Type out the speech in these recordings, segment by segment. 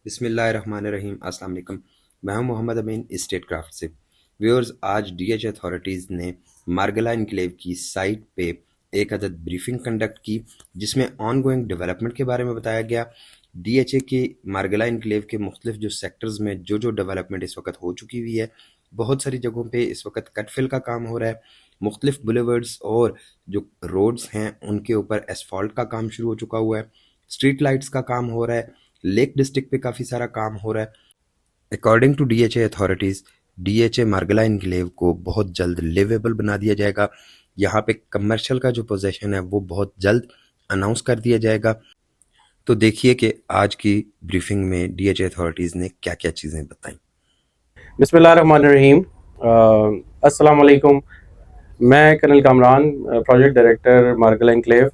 बिस्मिल्लाहिर्रहमानिर्रहीम अस्सलाम वालेकुम। मैं हूं मोहम्मद अमीन स्टेट क्राफ्ट से। व्यूअर्स, आज डीएच अथॉरिटीज़ ने मार्गला इनक्लेव की साइट पे एक अदद ब्रीफिंग कंडक्ट की, जिसमें ऑन गोइंग डेवलपमेंट के बारे में बताया गया। डीएचए के मार्गला इनक्लेव के मुख्तलिफ जो सेक्टर्स में जो जो डेवलपमेंट इस वक्त हो चुकी हुई है, बहुत सारी जगहों पे इस वक्त कटफिल का काम हो रहा है। मुख्तलिफ बुलेवर्ड्स और जो रोड्स हैं उनके ऊपर एसफॉल्ट का काम शुरू हो चुका हुआ है। स्ट्रीट लाइट्स का काम हो रहा है। लेक डिस्ट्रिक्ट पे काफ़ी सारा काम हो रहा है। According to DHA authorities, DHA Margalla enclave को बहुत जल्द लिवेबल बना दिया जाएगा। यहाँ पे कमर्शियल का जो पोजेशन है वो बहुत जल्द अनाउंस कर दिया जाएगा। तो देखिए कि आज की ब्रीफिंग में डीएचए अथॉरिटीज़ ने क्या क्या चीज़ें बताई। बिस्मिल्लाहिर्रहमानिर्रहीम। अस्सलाम वालेकुम। मैं colonel Kamran, project director Margalla enclave,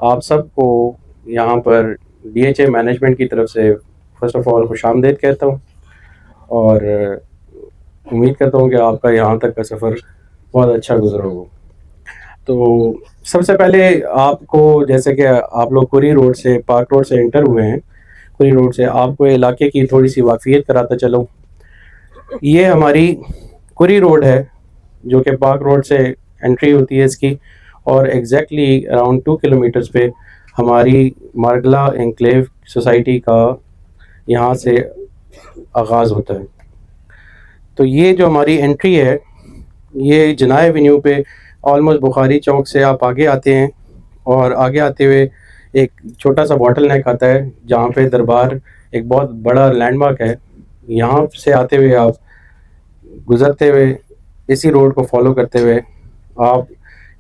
आप सबको यहाँ पर डीएचए मैनेजमेंट की तरफ से फ़र्स्ट ऑफ़ ऑल खुशामदीद कहता हूँ और उम्मीद करता हूँ कि आपका यहाँ तक का सफ़र बहुत अच्छा गुजरा हो। तो सबसे पहले आपको, जैसे कि आप लोग कुरी रोड से, पार्क रोड से एंटर हुए हैं, कुरी रोड से आपको इलाके की थोड़ी सी वाक़फ़ियत कराता चलूँ। ये हमारी कुरी रोड है जो कि पार्क रोड से एंट्री होती है इसकी, और एग्जैक्टली अराउंड 2 किलोमीटर्स पे हमारी मार्गला एनक्लेव सोसाइटी का यहाँ से आगाज़ होता है। तो ये जो हमारी एंट्री है, ये जिना एवेन्यू पे ऑलमोस्ट बुखारी चौक से आप आगे आते हैं, और आगे आते हुए एक छोटा सा बॉटल नेक आता है जहाँ पे दरबार एक बहुत बड़ा लैंडमार्क है। यहाँ से आते हुए आप गुज़रते हुए इसी रोड को फॉलो करते हुए आप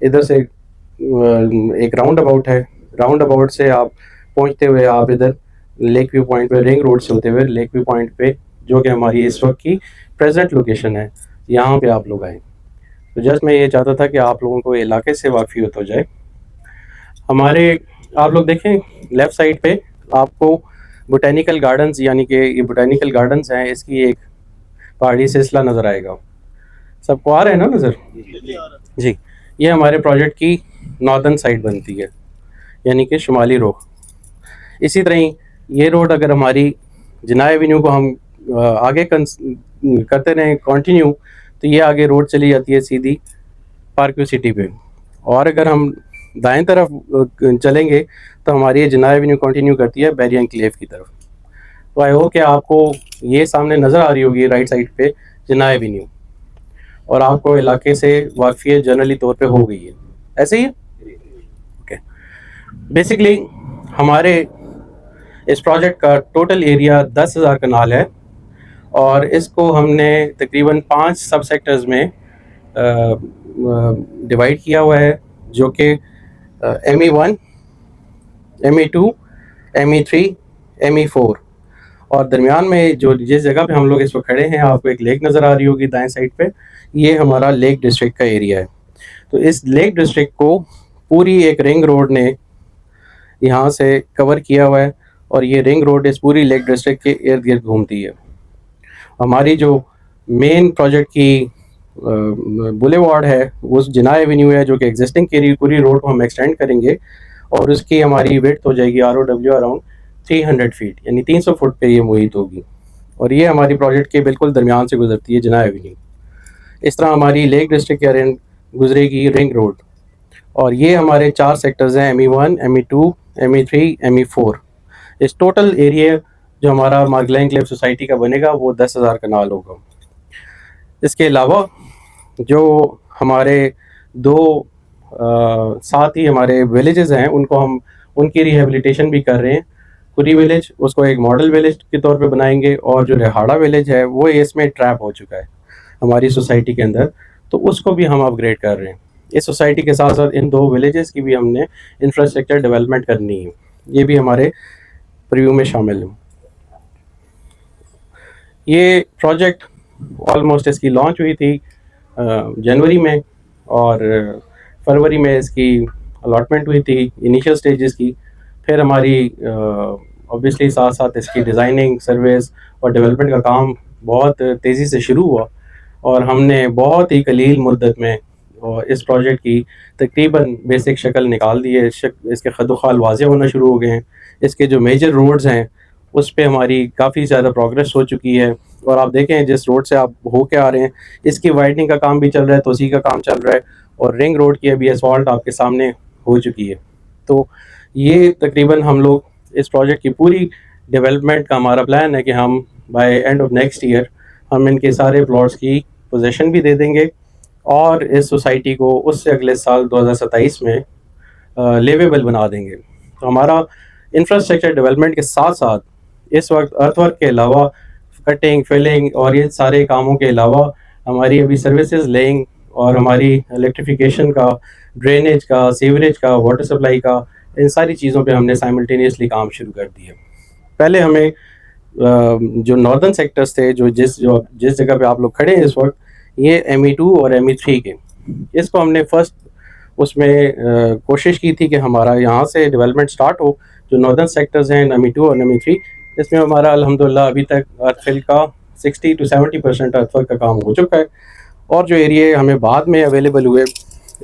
इधर से एक राउंड अबाउट है, राउंड अबाउट से आप पहुँचते हुए आप इधर लेक व्यू पॉइंट पे, रिंग रोड से होते हुए लेक व्यू पॉइंट पे, जो कि हमारी इस वक्त की प्रेजेंट लोकेशन है, यहाँ पे आप लोग आए। तो जस्ट मैं ये चाहता था कि आप लोगों को इलाके से वाक़फ़ियत हो जाए। हमारे, आप लोग देखें लेफ़्ट साइड पे आपको बोटेनिकल गार्डन्स, यानी कि ये बोटेनिकल गार्डन्स हैं, इसकी एक पहाड़ी सिलसिला नज़र आएगा। सबको आ रहा है ना नज़र? जी। ये हमारे प्रोजेक्ट की नॉर्दर्न साइड बनती है, यानी कि शुमाली रुख। इसी तरह ही ये रोड अगर हमारी जिना एवेन्यू को हम आगे करते रहें कंटिन्यू, तो ये आगे रोड चली जाती है सीधी पार्क व्यू सिटी पे। और अगर हम दाएं तरफ चलेंगे तो हमारी ये जिना एवेन्यू कंटिन्यू करती है बैरिया एनक्लेव की तरफ। तो आई होप कि आपको ये सामने नज़र आ रही होगी राइट साइड पे जिना एवेन्यू, और आपको इलाके से वाक़फ़ियत जनरली तौर पे हो गई है, ऐसे ही है? ओके। बेसिकली हमारे इस प्रोजेक्ट का टोटल एरिया 10,000 कनाल है, और इसको हमने तकरीबन 5 सब सेक्टर्स में डिवाइड किया हुआ है, जो कि ME1, ME2, ME3, ME4, और दरमियान में जो जिस जगह पे हम लोग इस वक्त खड़े हैं, आपको एक लेक नज़र आ रही होगी दाएं साइड पे, ये हमारा लेक डिस्ट्रिक्ट का एरिया है। तो इस लेक डिस्ट्रिक्ट को पूरी एक रिंग रोड ने यहाँ से कवर किया हुआ है, और ये रिंग रोड इस पूरी लेक डिस्ट्रिक्ट के इर्द गिर्द घूमती है। हमारी जो मेन प्रोजेक्ट की बुलेवार्ड है वो जिना एवेन्यू है, जो कि एग्जिस्टिंग पूरी रोड को हम एक्सटेंड करेंगे, और उसकी हमारी विड्थ हो जाएगी ROW अराउंड 300 फीट, यानी 300 फुट पे ये मुहित होगी, और ये हमारी प्रोजेक्ट के बिल्कुल दरमियान से गुजरती है जिना एवेन्यू। इस तरह हमारी लेक डिस्ट्रिक्ट के अरेंज गुजरेगी रिंग रोड, और ये हमारे 4 सेक्टर्स हैं, ME1, ME2, ME3, ME4। इस टोटल एरिया जो हमारा मार्गला एनक्लेव सोसाइटी का बनेगा वो 10,000 कनाल होगा। इसके अलावा जो हमारे दो साथ ही हमारे विलेजेस हैं, उनको हम उनकी रिहेबिलिटेशन भी कर रहे हैं। कुरी विलेज, उसको एक मॉडल विलेज के तौर पे बनाएंगे, और जो रेहाड़ा विलेज है वो इसमें ट्रैप हो चुका है हमारी सोसाइटी के अंदर, तो उसको भी हम अपग्रेड कर रहे हैं। इस सोसाइटी के साथ साथ इन 2 विलेजेस की भी हमने इंफ्रास्ट्रक्चर डेवलपमेंट करनी है, ये भी हमारे प्रीव्यू में शामिल है। ये प्रोजेक्ट ऑलमोस्ट इसकी लॉन्च हुई थी जनवरी में, और फरवरी में इसकी अलॉटमेंट हुई थी इनिशियल स्टेजेस की। फिर हमारी ऑब्वियसली साथ साथ इसकी डिज़ाइनिंग, सर्विस और डेवलपमेंट का काम बहुत तेज़ी से शुरू हुआ, और हमने बहुत ही कलील मुद्दत में इस प्रोजेक्ट की तकरीबन बेसिक शक्ल निकाल दी है। इसके खदोखाल वाज़े होना शुरू हो गए हैं। इसके जो मेजर रोड्स हैं उस पे हमारी काफ़ी ज़्यादा प्रोग्रेस हो चुकी है। और आप देखें जिस रोड से आप होके आ रहे हैं, इसकी वाइडनिंग का काम भी चल रहा है, तोसी का काम चल रहा है, और रिंग रोड की अभी असफाल्ट आपके सामने हो चुकी है। तो ये तकरीबन हम लोग इस प्रोजेक्ट की पूरी डेवलपमेंट का हमारा प्लान है कि हम by end of next year हम इनके सारे प्लॉट्स की पोजीशन भी दे देंगे, और इस सोसाइटी को उससे अगले साल 2027 में लिवेबल बना देंगे। तो हमारा इंफ्रास्ट्रक्चर डेवलपमेंट के साथ साथ इस वक्त अर्थवर्क के अलावा कटिंग फिलिंग और ये सारे कामों के अलावा हमारी अभी सर्विसेज लेइंग और हमारी इलेक्ट्रिफिकेशन का, ड्रेनेज का, सीवरेज का, वाटर सप्लाई का, इन सारी चीज़ों पे हमने साइमल्टेनियसली काम शुरू कर दिया। पहले हमें जो नॉर्दर्न सेक्टर्स थे, जो जिस जगह पे आप लोग खड़े हैं इस वक्त, ये ME2 और ME3 के, इसको हमने फर्स्ट उसमें कोशिश की थी कि हमारा यहाँ से डेवलपमेंट स्टार्ट हो। जो नॉर्दर्न सेक्टर्स हैं ME2 और ME3, इसमें हमारा अल्हम्दुलिल्लाह अभी तक अर्थफिल का 60 to 70% अर्थवर्क का काम हो चुका है। और जो एरिया हमें बाद में अवेलेबल हुए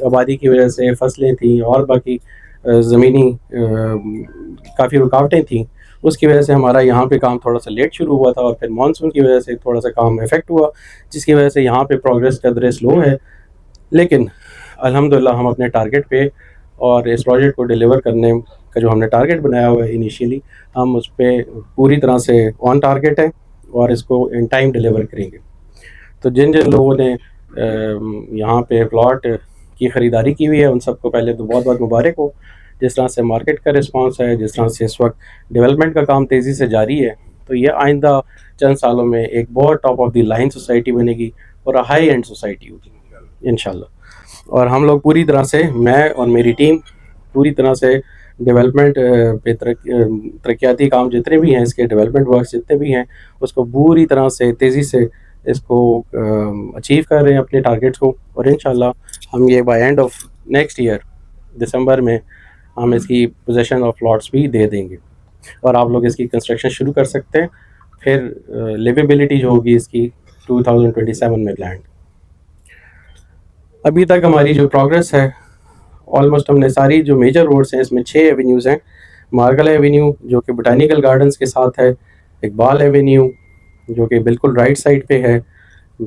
आबादी की वजह से, फसलें थी और बाकी ज़मीनी काफ़ी रुकावटें थी, उसकी वजह से हमारा यहाँ पे काम थोड़ा सा लेट शुरू हुआ था, और फिर मानसून की वजह से थोड़ा सा काम इफेक्ट हुआ, जिसकी वजह से यहाँ पे प्रोग्रेस कदरे स्लो है। लेकिन अल्हम्दुलिल्लाह हम अपने टारगेट पे, और इस प्रोजेक्ट को डिलीवर करने का जो हमने टारगेट बनाया हुआ है इनिशियली, हम उस पर पूरी तरह से ऑन टारगेट है और इसको इन टाइम डिलीवर करेंगे। तो जिन जिन लोगों ने यहाँ पे प्लॉट की ख़रीदारी की हुई है, उन सबको पहले तो बहुत बहुत मुबारक हो। जिस तरह से मार्केट का रिस्पांस है, जिस तरह से इस वक्त डेवलपमेंट का काम तेज़ी से जारी है, तो ये आइंदा चंद सालों में एक बहुत top of the line society बनेगी और हाई एंड सोसाइटी होगी इंशाल्लाह। और हम लोग पूरी तरह से, मैं और मेरी टीम पूरी तरह से डेवलपमेंट पे तरक्याती काम जितने भी हैं, इसके डेवलपमेंट वर्क जितने भी हैं, उसको पूरी तरह से तेज़ी से इसको अचीव कर रहे हैं अपने टारगेट्स को। और इंशाल्लाह हम ये by end of next year December में हम इसकी पोजीशन ऑफ प्लॉट्स भी दे देंगे, और आप लोग इसकी कंस्ट्रक्शन शुरू कर सकते हैं। फिर लिवेबिलिटी जो होगी इसकी 2027 में प्लान। अभी तक हमारी जो प्रोग्रेस है, ऑलमोस्ट हमने सारी जो मेजर रोड्स हैं, इसमें 6 एवेन्यूज़ हैं। मार्गल एवेन्यू जो कि बोटानिकल गार्डन्स के साथ है, इकबाल एवेन्यू जो कि बिल्कुल राइट साइड पे है,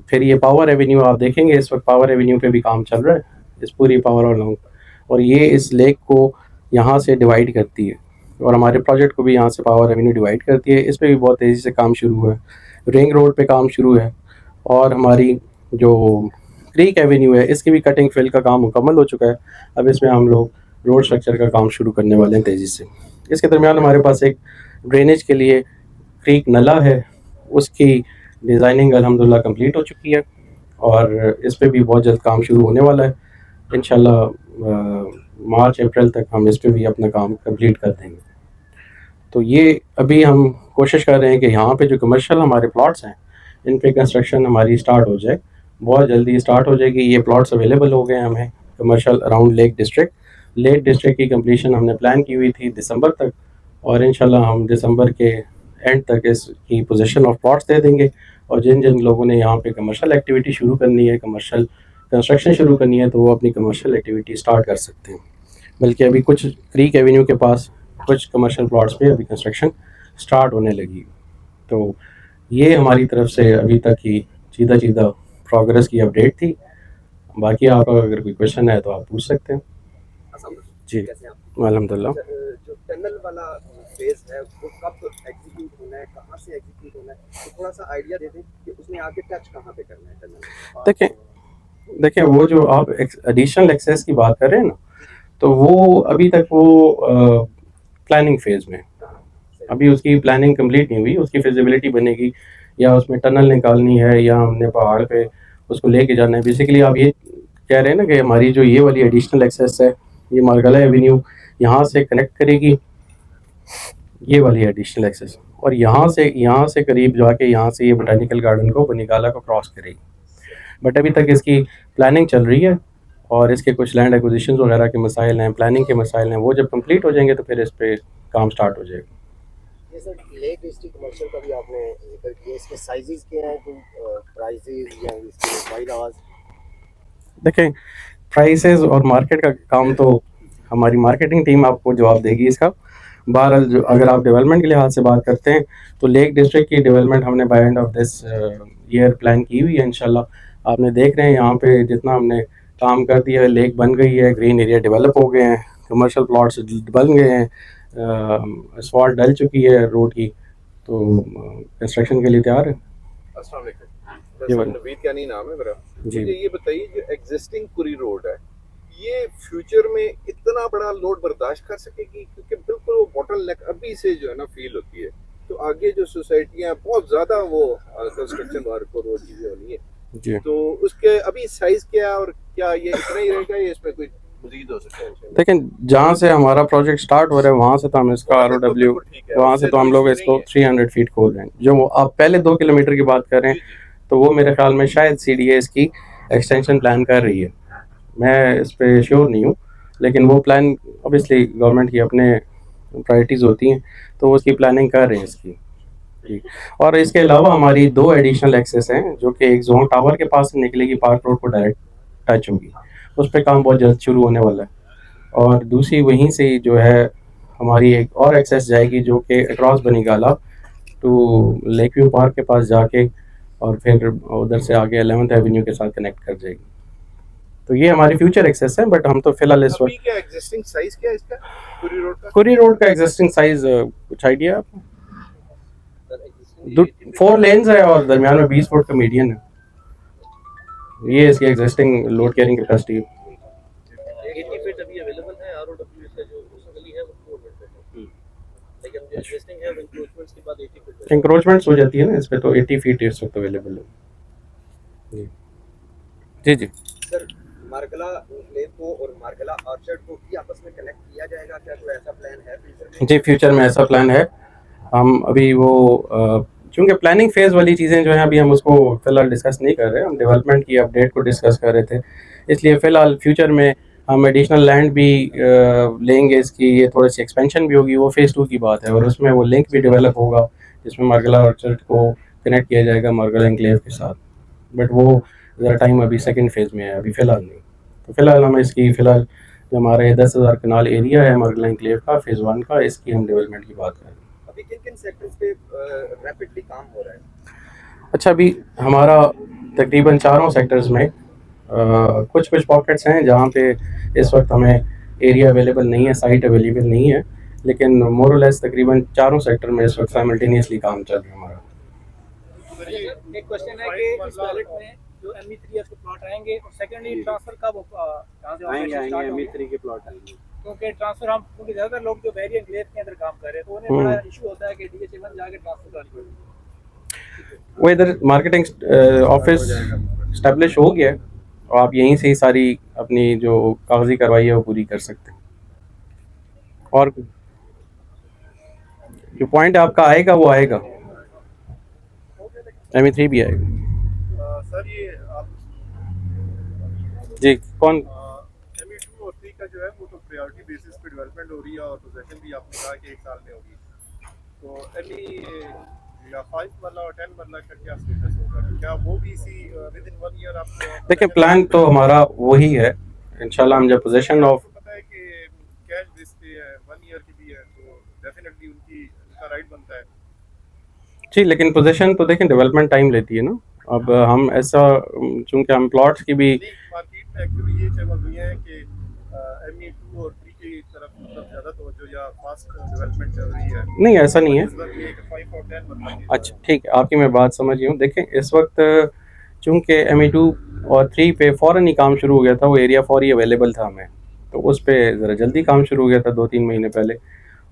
फिर ये पावर एवेन्यू आप देखेंगे इस वक्त पावर एवेन्यू पे भी काम चल रहा है, इस पूरी पावर और लॉन्ग, और ये इस लेक को यहाँ से डिवाइड करती है, और हमारे प्रोजेक्ट को भी यहाँ से पावर एवेन्यू डिवाइड करती है। इस पर भी बहुत तेज़ी से काम शुरू हुआ है। रिंग रोड पे काम शुरू है, और हमारी जो क्रीक एवेन्यू है, इसकी भी कटिंग फिल का काम मुकम्मल हो चुका है। अब इसमें हम लोग रोड स्ट्रक्चर का काम शुरू करने वाले हैं तेज़ी से। इसके दरमियान हमारे पास एक ड्रेनेज के लिए क्रीक नला है, उसकी डिज़ाइनिंग अल्हम्दुलिल्लाह कंप्लीट हो चुकी है, और इस पे भी बहुत जल्द काम शुरू होने वाला है। इंशाल्लाह मार्च अप्रैल तक हम इस पे भी अपना काम कंप्लीट कर देंगे। तो ये अभी हम कोशिश कर रहे हैं कि यहाँ पे जो कमर्शियल हमारे प्लॉट्स हैं, इन पे कंस्ट्रक्शन हमारी स्टार्ट हो जाए, बहुत जल्दी स्टार्ट हो जाएगी। ये प्लॉट्स अवेलेबल हो गए हमें कमर्शियल अराउंड लेक डिस्ट्रिक्ट की कंप्लीशन हमने प्लान की हुई थी दिसंबर तक, और इंशाल्लाह हम दिसंबर के एंड तक इसकी पोजीशन ऑफ प्लॉट्स दे देंगे। और जिन जिन लोगों ने यहाँ पे कमर्शियल एक्टिविटी शुरू करनी है, कमर्शियल कंस्ट्रक्शन शुरू करनी है, तो वो अपनी कमर्शियल एक्टिविटी स्टार्ट कर सकते हैं। बल्कि अभी कुछ क्रीक एवेन्यू के पास कुछ कमर्शियल प्लॉट्स पे अभी कंस्ट्रक्शन स्टार्ट होने लगी। तो ये हमारी तरफ से अभी तक की सीधा प्रोग्रेस की अपडेट थी। बाकी आपका अगर कोई क्वेश्चन है तो आप पूछ सकते हैं। जी अल्हम्दुलिल्लाह। जो टनल वाला फेज है वो कब एग्जीक्यूट होना है, कहाँ से एग्जीक्यूट होना है, तो थोड़ा सा आइडिया दे दें कि उसमें आगे टच कहाँ पे करना है टनल। देखें वो जो आप एडिशनल एक्सेस की बात कर रहे हैं ना, तो वो अभी तक वो प्लानिंग फेज में, अभी उसकी प्लानिंग कंप्लीट नहीं हुई। उसकी फिजिबिलिटी बनेगी, या उसमें टनल निकालनी है, या हमने पहाड़ पे उसको लेके जाना है। बेसिकली आप ये कह रहे हैं ना कि हमारी जो ये वाली एडिशनल एक्सेस है, ये मार्गला एवेन्यू यहाँ से कनेक्ट करेगी, ये वाली एडिशनल एक्सेस, और यहाँ से करीब जाके यहाँ से ये बोटानिकल गार्डन को, बनिकाला को क्रॉस करेगी। बट अभी तक इसकी प्लानिंग चल रही है, और इसके कुछ लैंड एक्विजिशन वगैरह के मसाइल हैं, प्लानिंग के मसाइल हैं, वो जब कंप्लीट हो जाएंगे तो फिर इस पर काम स्टार्ट हो जाएगा। ये सर लेक डिस्ट्रिक्ट कमर्शियल का भी आपने जिक्र किया, इसके साइजेस क्या हैं, प्राइसेस या इसके वाइड आवाज? देखें प्राइसेस और मार्केट का काम तो हमारी मार्केटिंग टीम आपको जवाब देगी इसका। बहरहाल जो अगर आप डेवलपमेंट के लिहाज से बात करते हैं तो लेक डिस्ट्रिक्ट की डेवलपमेंट हमने by end of this year plan की हुई है इंशाल्लाह। आपने देख रहे हैं यहाँ पे जितना हमने काम कर दिया है, लेक बन गई है, ग्रीन एरिया डेवलप हो गए हैं, कमर्शियल प्लॉट्स बन गए हैं, असफाल्ट डल चुकी है रोड की, तो कंस्ट्रक्शन के लिए तैयार है। अस्सलाम वालेकुम। जी दरअसल नवीद यानी नाम है मेरा। जी। मुझे ये बताइए, जो एग्जिस्टिंग कुरी रोड है, ये फ्यूचर में इतना बड़ा लोड बर्दाश्त कर सकेगी? क्योंकि बिल्कुल वो बॉटलनेक अभी से जो है ना फील होती है। तो आगे जो सोसाइटियाँ बहुत ज़्यादा वो कंस्ट्रक्शन वर्क और वो चीज़ें होनी है, जी तो उसके अभी साइज क्या है और क्या ये इतना ही रहेगा या इसमें कोई मजीद हो सकता है इंशाल्लाह? लेकिन जहाँ से हमारा प्रोजेक्ट स्टार्ट हो रहा है वहाँ से तो हम इसका वहाँ आर तक तो डब्ल्यू, बिल्कुल ठीक है, वहाँ उससे से तो हम कोई लोग इशू नहीं इसको है। 300 फीट खोल रहे हैं। जो आप पहले 2 किलोमीटर की बात कर रहे हैं, तो वो मेरे ख्याल में शायद CDA इसकी एक्सटेंशन प्लान कर रही है, मैं इस पे श्योर नहीं हूँ, लेकिन वो प्लान ऑब्वियसली गवर्नमेंट की अपने प्रायोरिटीज़ होती हैं, तो वो उसकी प्लानिंग कर रहे हैं इसकी जी। और इसके अलावा हमारी 2 एडिशनल एक्सेस हैं, जो कि एक जोन टावर के पास से निकलेगी, पार्क रोड को डायरेक्ट टच होगी, उस पर काम बहुत जल्द शुरू होने वाला है। और दूसरी वहीं से ही जो है हमारी एक और एक्सेस जाएगी, जो कि across Banigala to lake view park के पास जाके और फिर उधर से आगे 11th एवेन्यू के साथ कनेक्ट कर जाएगी। तो ये हमारी फ्यूचर एक्सेस है, बट हम तो फिलहाल इस अभी वक्त क्या एग्जिस्टिंग साइज क्या है इसका कुरी रोड का? कुरी रोड का एग्जिस्टिंग साइज कुछ आइडिया है आपको? सर, existing 4 लेन्स है और दरमियान में 20 फुट का मीडियन है, ये इसकी एग्जिस्टिंग लोड कैरिंग कैपेसिटी है। 80 फीट अभी अवेलेबल है आरओडब्ल्यू से, जो गली है वो 4 फीट है, लेकिन जो एग्जिस्टिंग है वो इंक्रोचमेंट्स के बाद 80 फीट है। इंक्रोचमेंट्स हो जाती है ना इस पे, तो 80 फीट इस वक्त अवेलेबल है। जी जी। सर, मार्गला एन्क्लेव को और मार्गला ऑर्चर्ड को भी आपस में कनेक्ट किया जाएगा क्या? कोई ऐसा प्लान है फ्यूचर में? जी, फ्यूचर में ऐसा प्लान है। हम अभी वो चूँकि प्लानिंग फेज़ वाली चीज़ें जो हैं अभी हम उसको फ़िलहाल डिस्कस नहीं कर रहे, हम डेवलपमेंट की अपडेट को डिस्कस कर रहे थे, इसलिए फ़िलहाल फ्यूचर में हम एडिशनल लैंड भी लेंगे, इसकी ये थोड़ी सी एक्सपेंशन भी होगी, वो फ़ेज़ 2 की बात है, और उसमें वो लिंक भी डेवलप होगा जिसमें मार्गला ऑर्चर्ड को कनेक्ट किया जाएगा मार्गला एन्क्लेव के साथ, बट वो ज़रा टाइम अभी सेकंड फेज़ में है, अभी फ़िलहाल नहीं। तो फ़िलहाल हम इसकी फ़िलहाल जो हमारे 10,000 कनाल एरिया है मार्गला एन्क्लेव का फ़ेज़ 1 का, इसकी हम डेवलपमेंट की बात कर रहे हैं। अभी किन-किन सेक्टर्स पे रैपिडली काम हो रहा है? अच्छा, अभी हमारा तकरीबन चारों सेक्टर्स में कुछ कुछ पॉकेट्स हैं जहाँ पे इस वक्त हमें एरिया अवेलेबल नहीं है, साइट अवेलेबल नहीं है, लेकिन मोर और लेस तकरीबन चारों सेक्टर में इस वक्त साइमल्टेनियसली काम चल रहा है हमारा। एक क्वेश्चन है कि इस प्रोजेक्ट में जो ME3 के प्लॉट आएंगे, और सेकेंडली ट्रांसफर कब कहाँ से आएंगे? ME3 के प्लॉट आएंगे, क्योंकि ट्रांसफर हम, क्योंकि ज़्यादातर लोग जो वेरी एन्क्लेव के अंदर काम कर रहे हैं, तो उन्हें बड़ा इशू होता है कि DHA1 जाके ट्रांसफर करानी पड़ेगी। वो इधर मार्केटिंग ऑफिस इस्टेब्लिश हो गया है, और आप यहीं से ही सारी अपनी जो कागजी कार्रवाई है वो पूरी कर सकते हैं। और जो पॉइंट आपका आएगा वो आएगा, ME3 भी आएगा। सर, ये आप जी, कौन? ME2 और 3 का जो है वो तो प्रायोरिटी बेसिस पे डेवलपमेंट हो रही है, और पोजीशन भी आपने कहा कि 1 साल में होगी, तो ME या 5 वाला और 10 वाला का क्या स्टेटस होगा? क्या वो भी इसी विद इन 1 ईयर आपको? देखिए, प्लान तो हमारा वही है, इंशाल्लाह हम जब पोजीशन ऑफ, पता है कि कैश बेस पे है, 1 ईयर की भी है, तो डेफिनेटली उनका राइट बनता है। जी, लेकिन पोजीशन तो देखें डेवलपमेंट टाइम लेती है ना। अब हम ऐसा, चूँकि हम प्लॉट्स की भी मार्केट में एक्चुअली ये चल रही है कि ME2 और 3 की तरफ मतलब ज़्यादा तवज्जो या फास्ट डेवलपमेंट चल रही है। नहीं, ऐसा नहीं है। इस बार ये कि 5 और 10 मतलब अच्छा, ठीक है, आपकी मैं बात समझ गई हूँ। देखें, इस वक्त चूँकि ME2 और 3 पे फ़ौरन ही काम शुरू हो गया था, वो एरिया फौरी अवेलेबल था हमें, तो उस पे ज़रा जल्दी काम शुरू हो गया था 2-3 महीने पहले।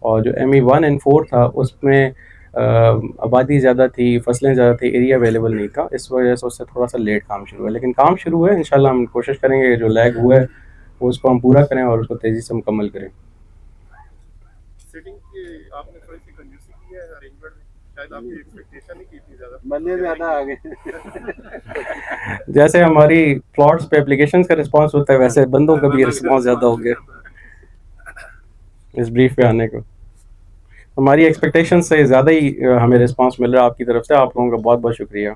और जो ME1 एंड 4 था उसमें आबादी ज़्यादा थी, फसलें ज़्यादा थी, एरिया अवेलेबल नहीं था, इस वजह से उससे थोड़ा सा लेट काम शुरू हुआ, लेकिन काम शुरू हुआ है। इंशाल्लाह हम कोशिश करेंगे जो लैग हुआ है वो उसको हम पूरा करें और उसको तेज़ी से मुकम्मल करें। सिटिंग की आपने थोड़ी सी कंजूसी की है अरेंजमेंट में, शायद आपकी एक्सपेक्टेशन ही की थी ज़्यादा। बंदे ज़्यादा आ गए। जैसे हमारी प्लॉट्स पे एप्लीकेशंस का रिस्पांस होता है, वैसे बंदों का भी रिस्पांस ज़्यादा हो गया इस ब्रीफ पे आने को। हमारी एक्सपेक्टेशन से ज़्यादा ही हमें रिस्पांस मिल रहा है आपकी तरफ से, आप लोगों का बहुत बहुत शुक्रिया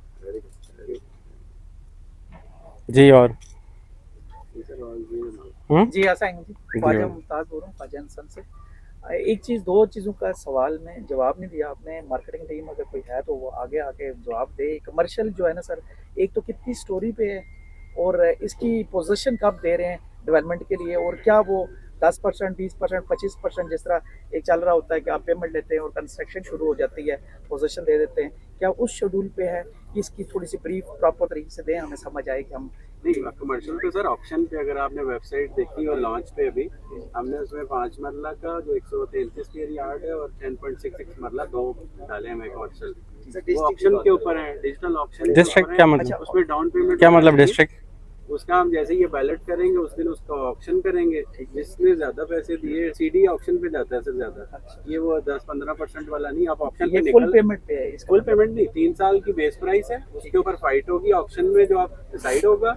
जी। और जी, ख्वाजा मुमताज़ बोल रहा हूँ ख्वाजा हसन से। एक चीज़, दो चीज़ों का सवाल में जवाब नहीं दिया आपने। मार्केटिंग टीम अगर कोई है तो वो आगे आके जवाब दे। कमर्शियल जो है ना सर, एक तो कितनी स्टोरी पे है और इसकी पोजीशन कब दे रहे हैं डेवलपमेंट के लिए, और क्या वो 10%, 20%, 25% जिस तरह एक चल रहा होता है कि आप पेमेंट लेते हैं और कंस्ट्रक्शन शुरू हो जाती है, पोजीशन दे देते हैं, क्या उस शेड्यूल पे है? इसकी थोड़ी सी ब्रीफ प्रॉपर तरीके से दें, हमें समझ आए कि हम नहीं कमर्शियल तो सर ऑप्शन पे अगर आपने वेबसाइट देखी और लॉन्च पे अभी हमने उसमें 5 मरला का जो 133 स्क्वायर यार्ड है और 10.66 मरला 2 डाले हैं कमर्शियल। वो ऑप्शन के ऊपर है, डिजिटल ऑप्शन। डिस्ट्रिक्ट क्या मतलब? उसमें डाउन पेमेंट क्या मतलब डिस्ट्रिक्ट? उसका हम जैसे ये बैलेट करेंगे उस दिन उसका ऑप्शन करेंगे, जिसने ज्यादा पैसे दिए सीडी ऑप्शन पे जाता है सर ज्यादा। ये वो 10-15% वाला नहीं, आप ऑप्शन पे फुल निकल पेमेंट पे है। फुल पेमेंट नहीं, 3 साल की बेस प्राइस है, उसके ऊपर फाइट होगी ऑप्शन में, जो आप डिसाइड होगा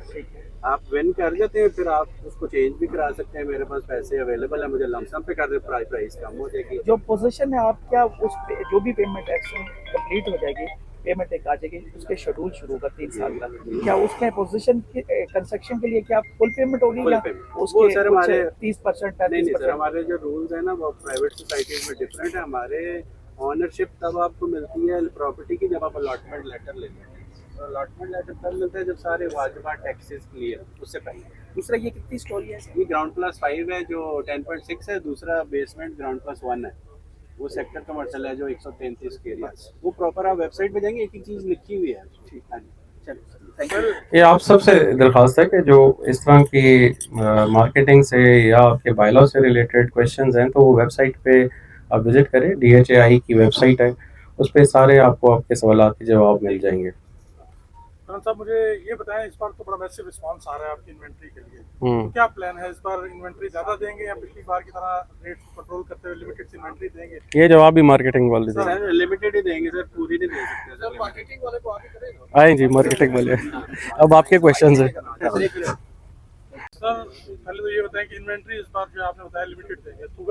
आप विन कर जाते हैं फिर आप उसको चेंज भी करा सकते हैं। मेरे पास पैसे अवेलेबल है, मुझे लमसम पे कर दे, प्राइस कम हो जाएगी। जो पोजीशन है आप क्या उस पे जो भी पेमेंट एक्शन कंप्लीट हो जाएगी, पेमेंट एक आ जाएगी, उसके शेड्यूल शुरू होगा 3 साल का, क्या उसमें पोजीशन कंस्ट्रक्शन के लिए क्या फुल पेमेंट होगी या वो सर हमारे 30%? नहीं सर, हमारे जो रूल्स है ना वो प्राइवेट सोसाइटीज में डिफरेंट है। हमारे ऑनरशिप तब आपको मिलती है प्रॉपर्टी की जब आप अलॉटमेंट लेटर लेते हैं, तो अलॉटमेंट लेटर तब मिलता है जब सारे वाजिबा टैक्सेस क्लियर, उससे पहले। दूसरा ये कितनी स्टोरी है? ये ग्राउंड प्लस 5 है जो 10.6 है, दूसरा बेसमेंट ग्राउंड प्लस 1 है, वो सेक्टर कमर्शियल है जो 133 के एरिया। वो प्रॉपर आप वेबसाइट पे जाएंगे, एक ही चीज लिखी हुई है। ठीक है, चलो। ये आप सबसे दरख्वास्त है कि जो इस तरह की मार्केटिंग से या आपके बायलॉ से रिलेटेड क्वेश्चंस हैं तो वो वेबसाइट पे आप विजिट करें। DHAI की वेबसाइट है, उस पर सारे आपको आपके सवालात के जवाब मिल जाएंगे। साहब मुझे ये बताएं, इस बार तो बड़ा मैसिव रिस्पांस आ रहा है आपकी इन्वेंट्री के लिए, तो क्या प्लान है इस बार? इन्वेंट्री ज्यादा देंगे या पिछली बार की तरह रेट कंट्रोल करते हुए लिमिटेड इन्वेंट्री देंगे? ये जवाब भी मार्केटिंग वाले देंगे। सर लिमिटेड ही देंगे सर, पूरी नहीं दे सकते सर। मार्केटिंग वाले को आगे करेगा। आए जी मार्केटिंग वाले। अब आपके क्वेश्चन है सर पहले तो ये बताएं कि इन्वेंट्री इस बार जो आपने बताया लिमिटेड देंगे, तो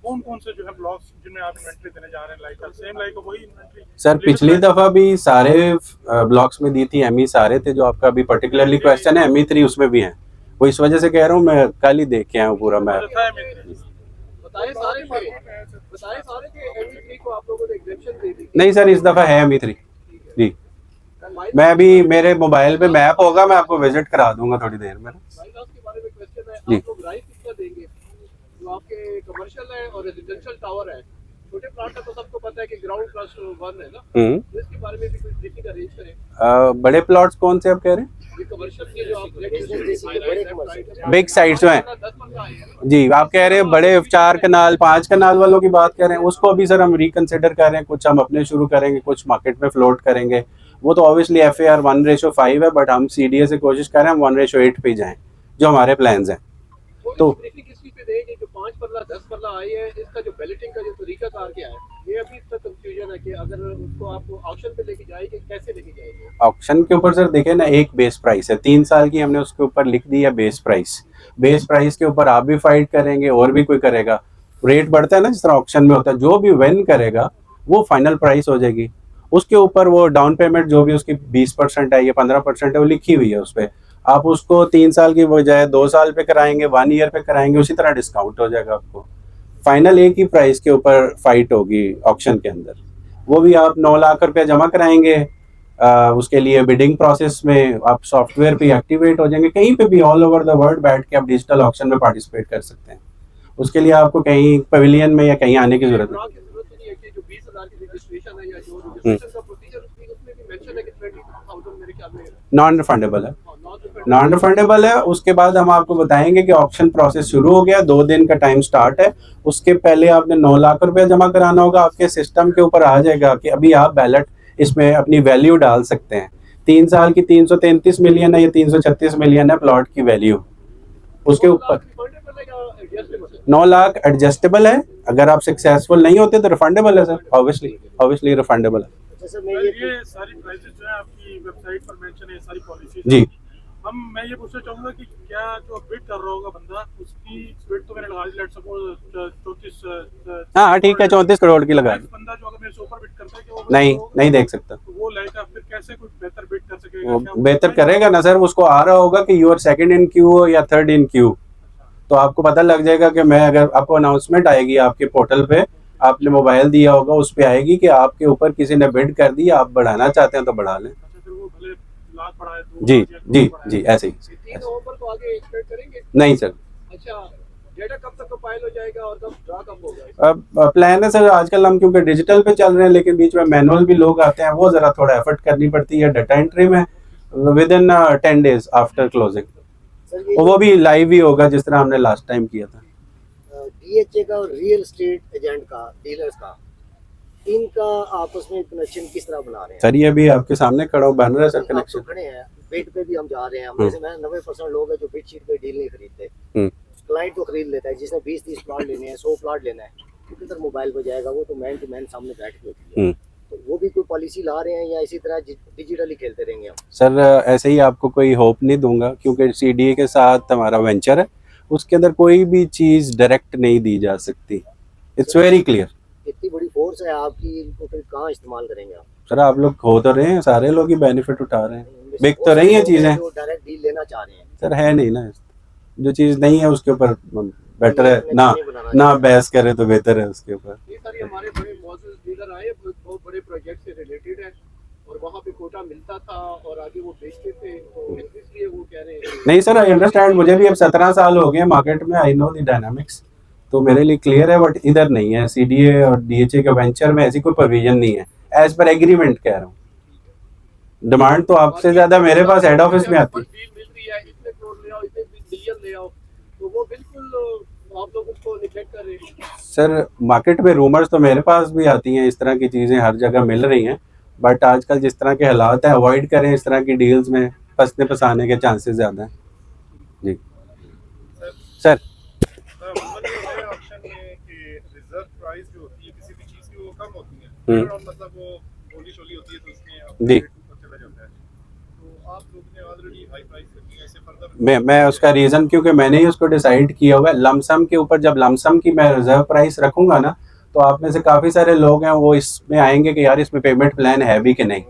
कौन कौन से जो है ब्लॉक्स जिनमें आप इन्वेंट्री देने जा रहे हैं? लाइक सेम लाइक वही इन्वेंट्री सर पिछली दफा भी सारे ब्लॉक्स में दी थी, ME सारे थे। जो आपका अभी पर्टिकुलरली क्वेश्चन है ME3 उसमें भी है, वो इस वजह से कह रहा हूँ, मैं कल ही देख के आया हूँ पूरा मैप। बताए सारे के ME3 को आप लोगों ने एग्जेम्पशन दे दी? नहीं सर, इस दफा है ME3 जी। मैं अभी मेरे मोबाइल पे मैप होगा, मैं आपको विजिट करा दूंगा थोड़ी देर में। के बारे में क्वेश्चन है, जी। आप लोग राइट कितना देंगे? जो आपके कमर्शियल है और रेजिडेंशियल टावर है, छोटे प्लाट का तो सबको पता है कि ग्राउंड प्लस 1 है ना, इसके बारे में भी कुछ ब्रीफिंग अरेंज करें। बड़े प्लॉट्स कौन से आप कह रहे हैं? ये कमर्शियल के जो आप बिग साइट्स जो हैं जी, आप कह रहे हैं बड़े 4 कनाल 5 कनाल वालों की बात कर रहे हैं, उसको अभी सर हम रिकंसिडर कर रहे हैं। कुछ हम अपने शुरू करेंगे, कुछ मार्केट में फ्लोट करेंगे। वो तो ऑब्वियसली FAR 1:5 है, बट हम CDA से कोशिश कर रहे हैं हम 1:8 पे जाएं, जो हमारे प्लान्स हैं। तो जो 5 मरला 10 मरला आई है, इसका जो बैलेटिंग का जो तरीका कार क्या है, ये अभी इसका कंफ्यूजन है कि अगर उसको आप ऑक्शन पे लेके जाएंगे कैसे लेके जाएंगे? ऑक्शन के ऊपर सर देखें ना, एक बेस प्राइस है 3 साल की, हमने उसके ऊपर लिख दी है बेस प्राइस। बेस प्राइस के ऊपर आप भी फाइट करेंगे और भी कोई करेगा, रेट बढ़ता है ना जिस तरह ऑक्शन में होता है। जो भी विन करेगा वो फाइनल प्राइस हो जाएगी, उसके ऊपर वो डाउन पेमेंट जो भी उसकी 20% है या 15% है वो लिखी हुई है उस पर। आप उसको 3 साल की बजाय 2 साल पे कराएंगे, 1 ईयर पे कराएंगे, उसी तरह डिस्काउंट हो जाएगा आपको। फाइनल एक ही प्राइस के ऊपर फाइट होगी ऑक्शन के अंदर। वो भी आप 9 लाख रुपया जमा कराएंगे, उसके लिए बिडिंग प्रोसेस में आप सॉफ्टवेयर पे एक्टिवेट हो जाएंगे। कहीं पे भी ऑल ओवर द वर्ल्ड बैठ के आप डिजिटल ऑक्शन में पार्टिसिपेट कर सकते हैं। उसके लिए आपको कहीं पवेलियन में या कहीं आने की जरूरत नहीं। नॉन रिफंडेबल है, नॉन रिफंडेबल है। उसके बाद हम आपको बताएंगे कि ऑप्शन प्रोसेस शुरू हो गया, 2 दिन का टाइम स्टार्ट है। उसके पहले आपने 9 लाख रुपया जमा कराना होगा। आपके सिस्टम के ऊपर आ जाएगा कि अभी आप बैलेट इसमें अपनी वैल्यू डाल सकते हैं। 3 साल की 333 मिलियन है या 336 मिलियन है प्लॉट की वैल्यू। उसके ऊपर 9 लाख एडजस्टेबल है, अगर आप सक्सेसफुल नहीं होते तो रिफंडेबल है सर, ऑब्वियसली रिफंडेबल है। ये सारी प्राइसेस जो है आपकी वेबसाइट पर मेंशन है, सारी पॉलिसी जी। मैं ये पूछना चाहूंगा कि क्या जो बिड कर रहा होगा बंदा, उसकी बिड तो मैंने लगा दी, लेट्स सपोज 34 हाँ ठीक है, 34 करोड़ की लगा दी। बंदा जो अगर मेरे से ऊपर बिड करता है कि वो नहीं देख सकता, तो वो लाएगा, फिर कैसे कुछ बेहतर बिड कर सकेगा? वो बेहतर करेगा ना सर, उसको आ रहा होगा कि you are second in queue या थर्ड इन क्यू, तो आपको पता लग जाएगा कि मैं, अगर आपको अनाउंसमेंट आएगी आपके पोर्टल पे, आपने मोबाइल दिया होगा, उस पे आएगी कि आपके ऊपर किसी ने बिड कर दी, आप बढ़ाना चाहते हैं तो बढ़ा लें। अच्छा, फिर वो भले लाख बढ़ाए, 2 जी लाख या जी करोड़ बढ़ाए। जी, ऐसे ही। 3 नवंबर को आगे एक्सपेक्ट करेंगे? नहीं सर, अच्छा, डेटा कब तक कंपाइल हो जाएगा और कब ड्रा कब होगा? अब प्लान है सर, आजकल हम क्योंकि डिजिटल पे चल रहे हैं, लेकिन बीच में मैनुअल भी लोग आते हैं, वो ज़रा थोड़ा एफर्ट करनी पड़ती है। डाटा एंट्री में with in 10 days after closing, sir ये वो भी लाइव ही होगा जिस तरह हमने लास्ट टाइम किया था। डीएचए का और रियल एस्टेट एजेंट का, डीलर्स का, इनका आपस में कनेक्शन किस तरह बना रहे हैं? सर ये भी आपके सामने खड़ा हो, बन रहा है सर आप तो कनेक्शन। खड़े हैं, बिड पे भी हम जा रहे हैं, हम जैसे मैं 90% लोग हैं जो बिड शीट पे डील नहीं खरीदते। क्लाइंट तो खरीद लेता है, जिसने 20-30 प्लॉट लेने हैं, 100 प्लॉट लेना है, तो किधर मोबाइल पे जाएगा? वो तो मैन टू मैन सामने बैठ के होती है। तो वो भी कोई पॉलिसी ला रहे हैं या इसी तरह डिजिटली खेलते रहेंगे हम? सर ऐसे ही आपको कोई होप नहीं दूंगा, क्योंकि सीडीए के साथ हमारा वेंचर है, उसके अंदर कोई भी चीज़ डायरेक्ट नहीं दी जा सकती। It's very clear. इतनी बड़ी फोर्स है आपकी, इनको फिर कहाँ इस्तेमाल करेंगे आप? सर आप लोग हो तो रहे हैं, सारे लोग ही बेनिफिट उठा रहे हैं, बिक तो रही हैं चीज़ें। जो डायरेक्ट डील लेना चाह रहे हैं सर है नहीं ना, जो चीज़ नहीं है उसके ऊपर बेटर है ना बहस करे तो बेहतर है उसके ऊपर। ये सारी हमारे बड़े मौजूद डीलर आए, बहुत बड़े प्रोजेक्ट से रिलेटेड है और वहाँ पे कोटा मिलता था और आगे वो बेचते थे, तो इसलिए वो कह रहे हैं। नहीं सर, आई अंडरस्टैंड, मुझे भी अब 17 साल हो गए मार्केट में, आई नो द डायनामिक्स, तो मेरे लिए क्लियर है। बट इधर नहीं है, सीडीए और डीएचए के वेंचर में ऐसी कोई प्रोविजन नहीं है, एज पर एग्रीमेंट कह रहा हूँ। डिमांड तो आपसे ज्यादा मेरे पास हेड ऑफिस में आती है। मिल रही है, इतने करोड़ ले आओ, इतने बिलियन ले आओ, तो वो बिल्कुल आप लोग उसको निगलेक्ट कर रहे हैं। सर मार्केट में रूमर्स तो मेरे पास भी आती हैं, इस तरह की चीज़ें हर जगह मिल रही हैं, बट आजकल जिस तरह के हालात हैं, अवॉइड करें इस तरह की डील्स में फंसने फंसाने के चांसेस ज़्यादा हैं। जी सर। ऑप्शन में कि रिजर्व प्राइस जो होती है किसी भी चीज़ की वो कम होती है, और मतलब वो बोली शोली होती है तो उसमें जी चला जाता है, तो आप लोग ने ऑलरेडी हाई प्राइस रखी है, ऐसे फर्दर मैं उसका रीज़न, क्योंकि मैंने ही उसको डिसाइड किया हुआ है लमसम के ऊपर। जब लमसम की मैं रिजर्व प्राइस रखूंगा ना, तो आप में से काफ़ी सारे लोग हैं वो इसमें आएंगे कि यार इसमें पेमेंट प्लान है भी कि नहीं।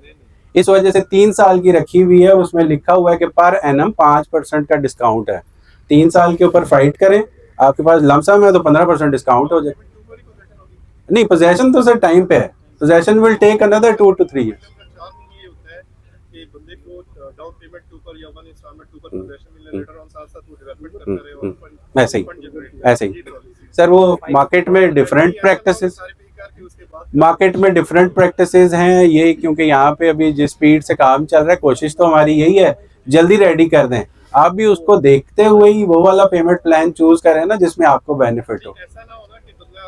इस वजह से 3 साल की रखी हुई है, उसमें लिखा हुआ है कि पर एनम 5% का डिस्काउंट है। 3 साल के ऊपर फाइट करें, आपके पास लमसम है तो 15% डिस्काउंट हो जाए। नहीं, पोजेशन तो सर टाइम पे है, possession will take another 2 to 3 years। ये होता है कि बंदे को डाउन पेमेंट के ऊपर या वन इंस्टॉलमेंट के ऊपर पोजीशन मिले, लेटर ऑन साथ साथ वो डेवलपमेंट करता रहे और फंड ऐसे ही जनरेट ऐसे ही सर, वो मार्केट में डिफरेंट प्रैक्टिसेस, मार्केट में डिफरेंट प्रैक्टिसेस हैं ये, क्योंकि यहाँ पे अभी जिस स्पीड से काम चल रहा है, कोशिश तो हमारी यही है जल्दी रेडी कर दें। आप भी उसको देखते हुए ही वो वाला पेमेंट प्लान चूज करें ना जिसमें आपको बेनिफिट हो। ऐसा ना होना कि बंदा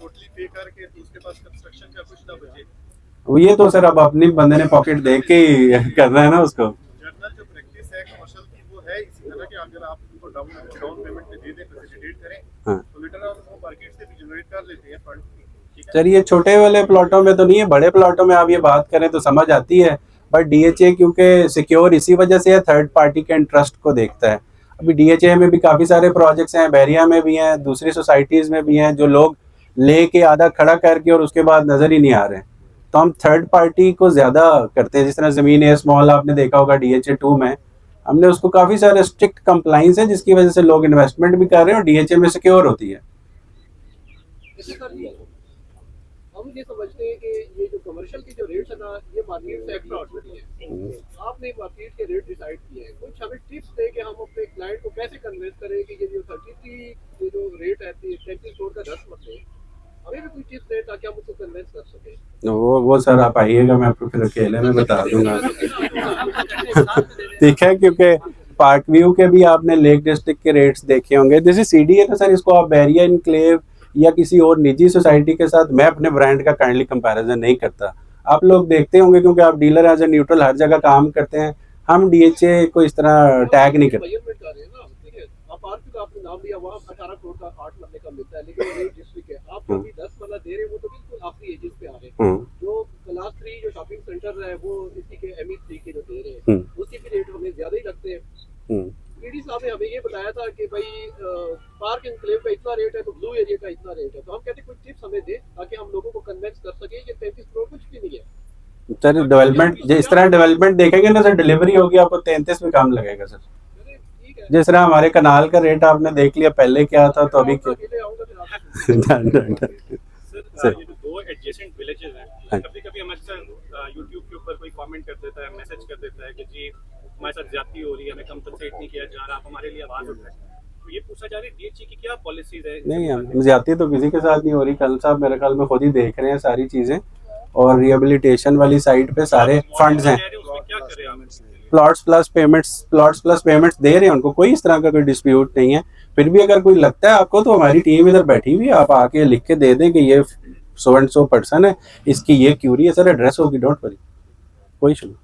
टोटली पे करके तो उसके पास कंस्ट्रक्शन का कुछ ना बचे। ये तो सर अब अपनी बंदे ने पॉकेट देख के ही करना है ना उसको। जनरल जो प्रैक्टिस है कमर्शियल की वो है इसी तरह कि अगर आप उनको डाउन पेमेंट पे दे दें, फैसिलिटेट करें, तो लेटर ऑन वो मार्केट से भी जनरेट कर लेते हैं फंड। सर ये छोटे वाले प्लॉटों में तो नहीं है, बड़े प्लॉटों में आप ये बात करें तो समझ आती है, बट डीएचए क्योंकि सिक्योर इसी वजह से है, थर्ड पार्टी के इंटरेस्ट को देखता है। अभी डीएचए में भी काफ़ी सारे प्रोजेक्ट्स हैं, बहरिया में भी हैं, दूसरी सोसाइटीज़ में भी हैं, जो लोग लेके आधा खड़ा करके और उसके बाद नज़र ही नहीं आ रहे हैं। तो हम थर्ड पार्टी को ज़्यादा करते हैं। जिस तरह ज़मीन ए स्मॉल आपने देखा होगा डीएचए 2 में, हमने उसको काफ़ी सारे स्ट्रिक्ट कंप्लाइंस है जिसकी वजह से लोग इन्वेस्टमेंट भी कर रहे हैं और डीएचए में सिक्योर होती है। हम ये समझते हैं कि ये जो कमर्शियल की जो रेट्स है ना, ये मार्केट से एक्स्ट्रा ऑर्डिनरी है। आपने मार्केट के रेट डिसाइड किए हैं, कुछ हमें टिप्स दें कि हम अपने क्लाइंट को कैसे कन्विंस करें कि ये जो 33 ये जो रेट है 33 करोड़ का 10 मत लें, हमें भी कुछ टिप्स दें ताकि हम उसको कन्विंस कर सकें। वो सर आप आइएगा, मैं आपको फिर अकेले में बता दूंगा। ठीक है, क्योंकि पार्क व्यू के भी आपने लेक डिस्ट्रिक्ट के रेट्स देखे होंगे। जैसे सीडी है ना सर, इसको आप बहरिया इनक्लेव या किसी और निजी सोसाइटी के साथ, मैं अपने ब्रांड का काइंडली कंपैरिजन नहीं करता। आप लोग देखते होंगे क्योंकि आप डीलर एज ए न्यूट्रल हर जगह काम करते हैं, हम डीएचए को इस तरह टैग नहीं करते। आपने नाम लिया, वहाँ 18 करोड़ का 8 मरले का मिलता है, लेकिन लेक डिस्ट्रिक्ट है, आप अभी 10 मरला दे रहे हैं, वो तो बिल्कुल आखिरी एजेस पे आ रहे हैं। जो क्लास 3 जो शॉपिंग सेंटर है वो इसी के ME3 के जो दे रहे हैं, उसकी भी रेट हमें ज्यादा ही लगते हैं। पीडी साहब ने हमें ये बताया था कि भाई पार्क एनक्लेव का इतना रेट है तो ब्लू एरिया का इतना रेट है, तो हम कहते हैं कुछ टिप्स हमें दे ताकि हम लोगों को कन्विंस कर सके कि 33 करोड़ कुछ भी नहीं है। सर डेवलपमेंट जिस तरह डेवलपमेंट देखेंगे ना सर, डिलीवरी होगी आपको 33 में काम लगेगा सर। ठीक है, जिस तरह हमारे कनाल का रेट आपने देख लिया पहले क्या था तो अभी क्या अकेले आऊंगा फिर आपसे सर ये जो दो एडजेसेंट विलेजेस हैं, हाँ। कभी कभी हम अक्सर यूट्यूब के ऊपर कोई कमेंट कर देता है, मैसेज कर देता है कि जी हमारे साथ ज्यादती हो रही है, हमें कंपनसेट नहीं किया जा रहा, आप हमारे लिए आवाज उठाएं। तो ये पूछा जा रही है डीएचई की क्या पॉलिसीज है? नहीं, हम ज्यादती तो किसी के साथ नहीं हो रही। कल साहब मेरे ख्याल में खुद ही देख रहे हैं सारी चीजें, और रिहेबिलिटेशन वाली साइड पे सारे फंड्स हैं। उसमें क्या करें आप? प्लॉट्स प्लस पेमेंट्स दे रहे हैं उनको, कोई इस तरह का कोई डिस्प्यूट नहीं है। फिर भी अगर कोई लगता है आपको तो हमारी टीम इधर बैठी हुई है, आप आके लिख के दे दें कि ये सो एंड सो पर्सन है, इसकी ये क्यूरी है, सर एड्रेस होगी, डोंट वरी, कोई इशू नहीं।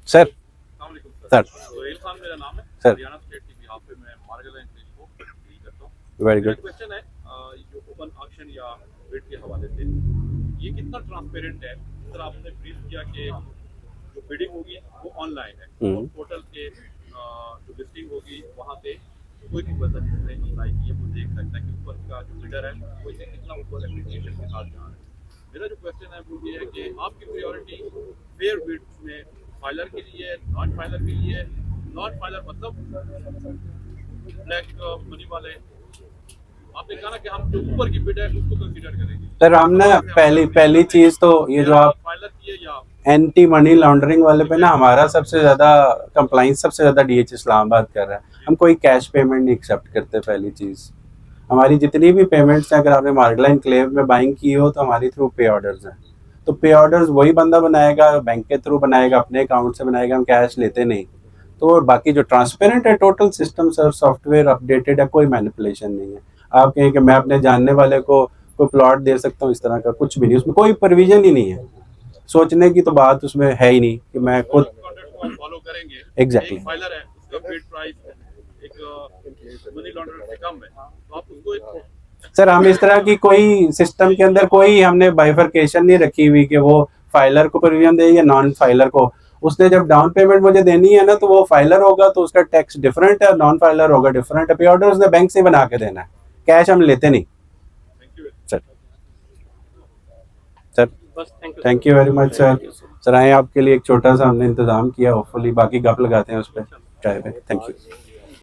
सर सर सोहेल खान मेरा नाम है, सर। हरियाणा स्टेट की बिहाफ पे मैं मार्गलाइन को डील करता हूँ। वेरी मेरा गुड। क्वेश्चन है जो ओपन ऑक्शन या बिड के हवाले से ये कितना ट्रांसपेरेंट है? सर आपने ब्रीफ किया कि जो बिडिंग होगी वो ऑनलाइन है और पोर्टल के जो लिस्टिंग होगी वहाँ पे कोई भी बंदा नहीं लाइक ये वो देख सकता है कि ऊपर का जो बिडर है वो इसे कितना ऊपर एप्लीकेशन के साथ जा रहा है। मेरा जो क्वेश्चन है वो ये है कि आपकी प्रायोरिटी फेयर बिड्स में फाइलर के लिए, नॉन फाइलर के लिए? नॉन फाइलर मतलब ब्लैक मनी वाले, आपने कहा ना कि हम जो ऊपर की बिड है उसको कंसीडर करेंगे। सर हमने पहली चीज तो ये जो आप फाइलर की है या एंटी मनी लॉन्ड्रिंग वाले पे ना हमारा सबसे ज्यादा कंप्लाइंस सबसे ज्यादा डीएच इस्लामाबाद कर रहा है। हम कोई कैश पेमेंट नहीं एक्सेप्ट करते। पहली चीज हमारी जितनी भी पेमेंट्स हैं, अगर आपने मार्गलाइन क्लेव में बाइंग की हो तो हमारी थ्रू पे ऑर्डर्स हैं। तो पे ऑर्डर्स वही बंदा बनाएगा, बैंक के थ्रू बनाएगा, अपने अकाउंट से बनाएगा, हम कैश लेते नहीं। तो बाकी जो ट्रांसपेरेंट है total system sir, software updated है, कोई मैनिपुलेशन नहीं है। आप कहें कि मैं अपने जानने वाले को कोई प्लॉट दे सकता हूँ, इस तरह का कुछ भी नहीं, उसमें कोई प्रोविजन ही नहीं है। सोचने की तो बात उसमें है ही नहीं कि मैं खुद कॉन्ट्रैक्ट को फॉलो करेंगे। Exactly. एक फाइलर है उसका बिड प्राइस एक मनी लॉन्ड्रर से कम है तो आप उसको सर हम इस तरह की कोई सिस्टम के अंदर कोई हमने बाइफरकेशन नहीं रखी हुई कि वो फाइलर को प्रीमियम दे या नॉन फाइलर को। उसने जब डाउन पेमेंट मुझे देनी है ना तो वो फाइलर होगा तो उसका टैक्स डिफरेंट है, नॉन फाइलर होगा डिफरेंट है। पे ऑर्डर उसने बैंक से बना के देना है, कैश हम लेते नहीं। सर सर बस thank you very much sir. Sir आए आपके लिए एक छोटा सा हमने इंतजाम किया, होपफुली बाकी गप लगाते हैं उस पर चाय पे। Thank you.